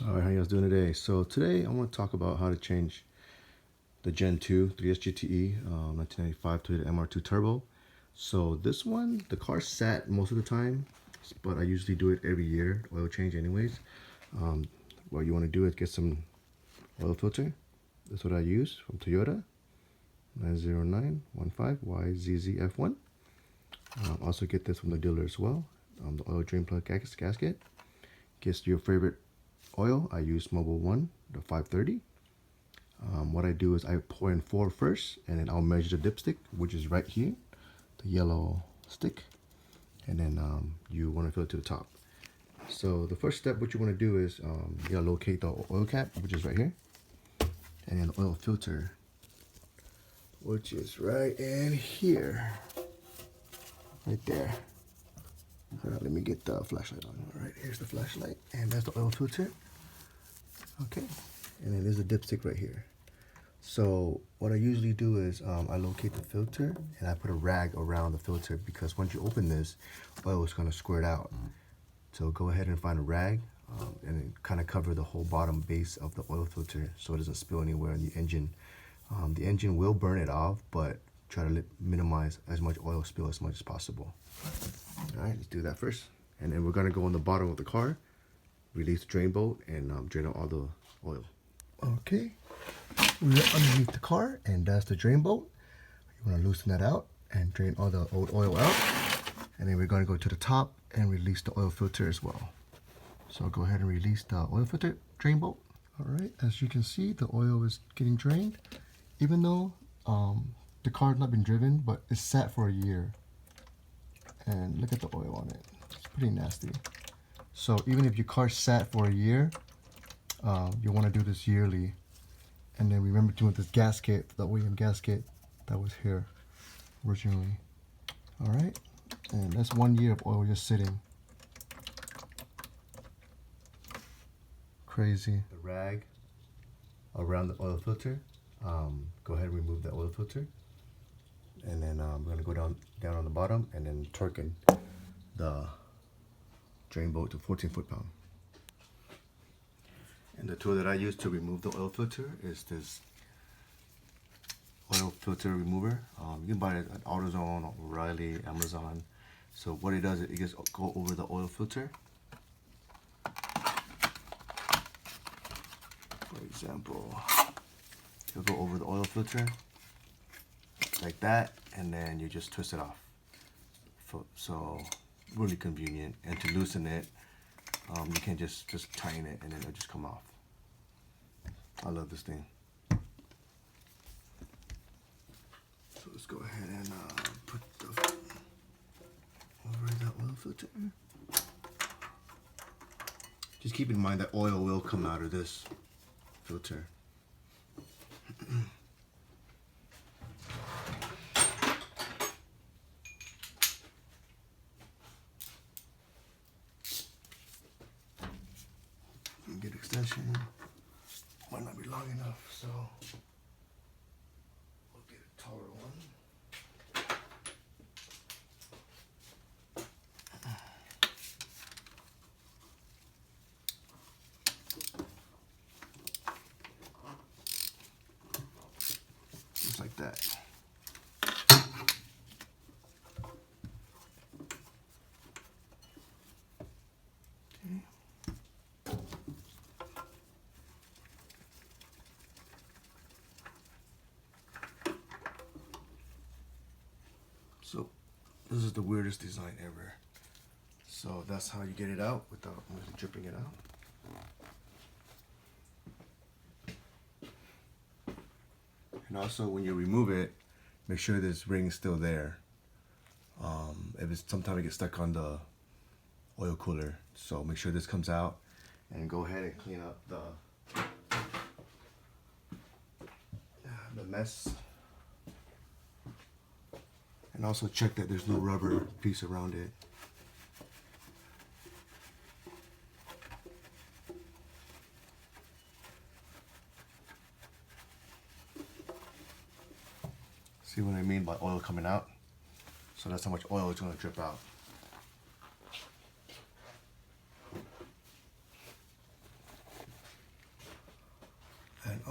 Alright, how you guys doing today? So today I want to talk about how to change the Gen 2 3S GTE 1995 Toyota Mr2 Turbo. So this one, the car sat most of the time, but I usually do it every year, oil change anyways. What you want to do is get some oil filter. That's what I use from Toyota 90915YZZF1. Also get this from the dealer as well. The oil drain plug gasket. Guess your favorite oil. I use Mobile 1, the 530. What I do is I pour in 4 first, and then I'll measure the dipstick, which is right here, the yellow stick, and then you want to fill it to the top. So the first step, what you want to do is you gotta locate the oil cap, which is right here, and then the oil filter, which is right in here, right there. Let me get the flashlight on. All right, here's the flashlight, and that's the oil filter. Okay, and then there's a dipstick right here. So what I usually do is I locate the filter and I put a rag around the filter, because once you open this, oil is going to squirt out. So go ahead and find a rag and kind of cover the whole bottom base of the oil filter so it doesn't spill anywhere in the engine. The engine will burn it off, but try to minimize as much oil spill as much as possible. All right, let's do that first. And then we're going to go on the bottom of the car, release the drain bolt, and drain out all the oil. Okay, we're underneath the car, and that's the drain bolt. You want to loosen that out and drain all the old oil out. And then we're going to go to the top and release the oil filter as well. So go ahead and release the oil filter drain bolt. All right, as you can see, the oil is getting drained, even though the car has not been driven, but it's sat for a year. And look at the oil on it. It's pretty nasty. So even if your car sat for a year, you want to do this yearly. And then remember doing this gasket, the William gasket that was here originally. All right, and that's 1 year of oil just sitting. Crazy. The rag around the oil filter. Go ahead and remove the oil filter. And then I'm going to go down on the bottom and then torquing the drain bolt to 14 foot-pound. And the tool that I use to remove the oil filter is this oil filter remover. You can buy it at AutoZone, O'Reilly, Amazon. So what it does is it just go over the oil filter. For example, you'll go over the oil filter like that, and then you just twist it off. So really convenient. And to loosen it, you can just tighten it and then it'll just come off. I love this thing. So let's go ahead and put the over the oil filter. Just keep in mind that oil will come out of this filter. Get extension, might not be long enough, so we'll get a taller one. Just like that. So this is the weirdest design ever. So that's how you get it out without really dripping it out. And also when you remove it, make sure this ring is still there. If it's sometimes it gets stuck on the oil cooler. So make sure this comes out and go ahead and clean up the mess. And also check that there's no rubber piece around it. See what I mean by oil coming out? So that's how much oil is going to drip out.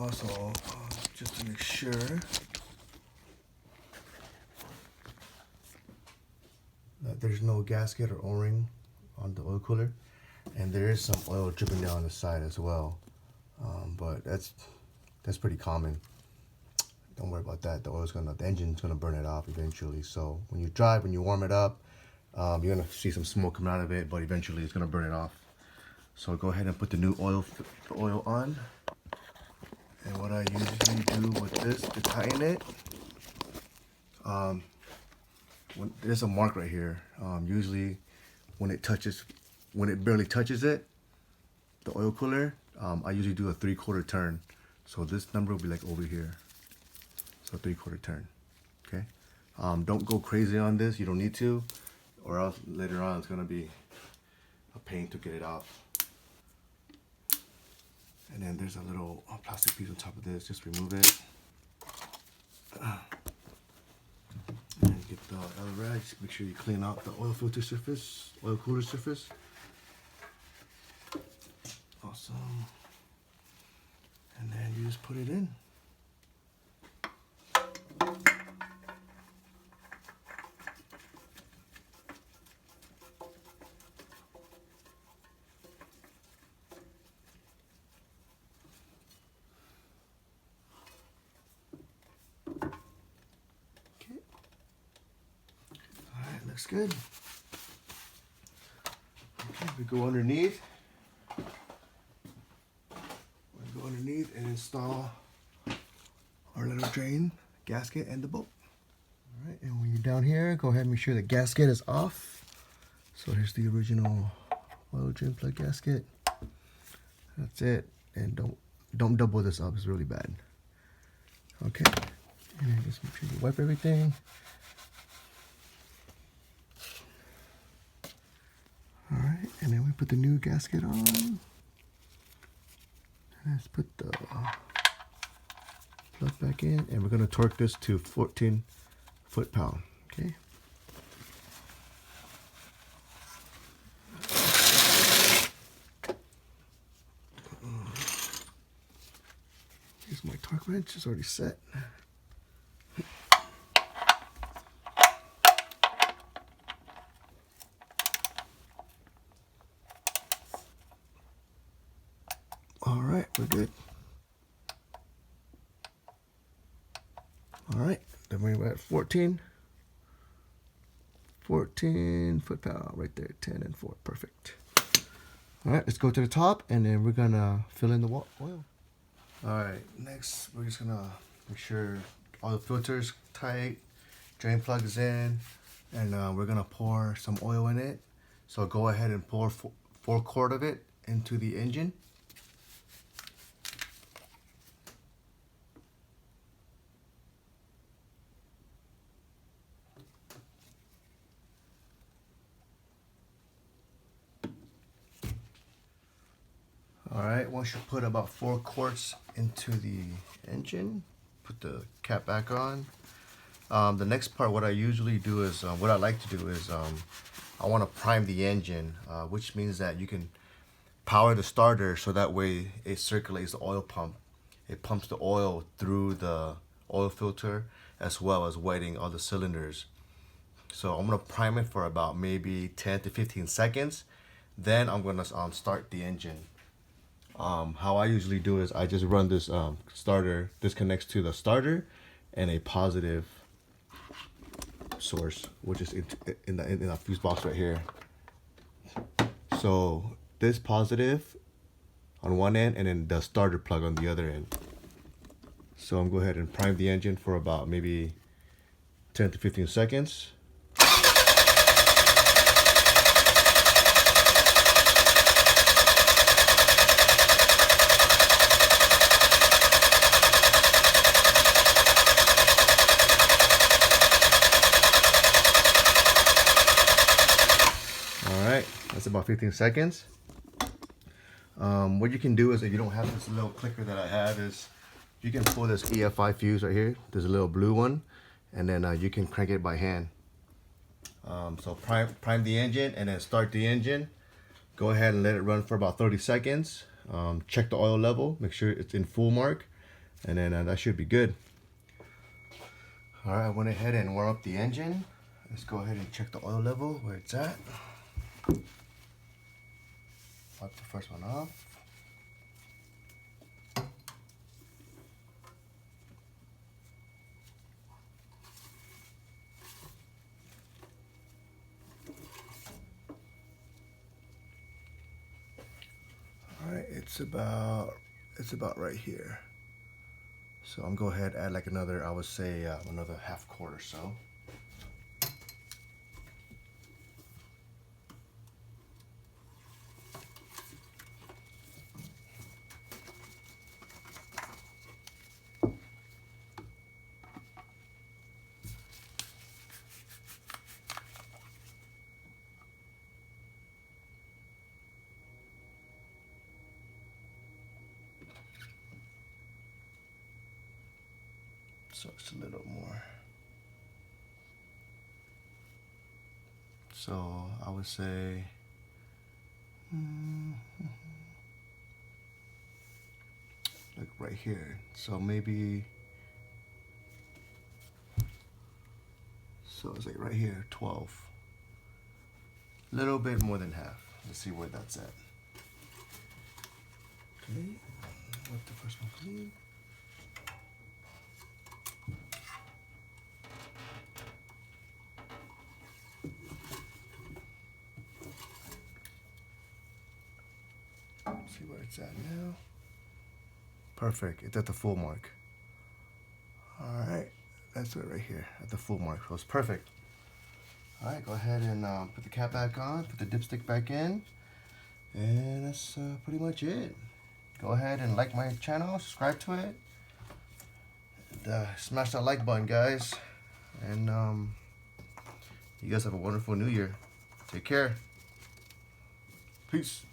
also, just to make sure, that there's no gasket or O-ring on the oil cooler, and there is some oil dripping down the side as well, but that's pretty common. Don't worry about that. The engine's gonna burn it off eventually. So when you drive, when you warm it up, you're gonna see some smoke coming out of it, but eventually it's gonna burn it off. So go ahead and put the new oil on. And what I usually do with this to tighten it, there's a mark right here. Usually when it barely touches it, the oil cooler, I usually do a 3/4 turn. So this number will be like over here. So 3/4 turn, okay? Don't go crazy on this, you don't need to, or else later on it's gonna be a pain to get it off. And then there's a little plastic piece on top of this, just remove it. And get the other rag, make sure you clean out the oil filter surface, oil cooler surface. Awesome. And then you just put it in. Looks good. Okay, we go underneath. We go underneath and install our little drain, gasket, and the bolt. All right, and when you're down here, go ahead and make sure the gasket is off. So here's the original oil drain plug gasket. That's it. And don't double this up, it's really bad. Okay, and then just make sure you wipe everything. Alright, and then we put the new gasket on. Let's put the plug back in, and we're going to torque this to 14 foot-pound. Okay. Here's my torque wrench, it's already set. Alright, we're good. Alright, then we're at 14 foot-pound right there, 10 and 4, perfect. Alright, let's go to the top, and then we're gonna fill in the oil. Alright, next we're just gonna make sure all the filters tight, drain plugs in, and we're gonna pour some oil in it. So go ahead and pour 4 quart of it into the engine. Alright, once you put about 4 quarts into the engine, put the cap back on. The next part, what I usually do is, what I like to do is, I want to prime the engine, which means that you can power the starter so that way it circulates the oil pump. It pumps the oil through the oil filter as well as wetting all the cylinders. So I'm going to prime it for about maybe 10 to 15 seconds. Then I'm going to start the engine. How I usually do is I just run this starter. This connects to the starter and a positive source, which is in the fuse box right here. So this positive on one end and then the starter plug on the other end. So I'm going to go ahead and prime the engine for about maybe 10 to 15 seconds. That's about 15 seconds. What you can do is, if you don't have this little clicker that I have, is you can pull this EFI fuse right here. There's a little blue one, and then you can crank it by hand. So prime the engine and then start the engine. Go ahead and let it run for about 30 seconds. Check the oil level, make sure it's in full mark, and then that should be good. All right, I went ahead and warm up the engine. Let's go ahead and check the oil level where it's at. Wipe the first one off. All right, it's about right here. So I'm gonna go ahead and add like another, I would say another half quart or so. So it's a little more. So I would say like right here. So maybe, so it's like right here, 12. A little bit more than half. Let's see where that's at. Okay, wipe the first one clean. See where it's at now. Perfect, it's at the full mark. All right, that's it right here, at the full mark, so it's perfect. All right, go ahead and put the cap back on, put the dipstick back in, and that's pretty much it. Go ahead and like my channel, subscribe to it, and smash that like button, guys. And you guys have a wonderful new year. Take care. Peace.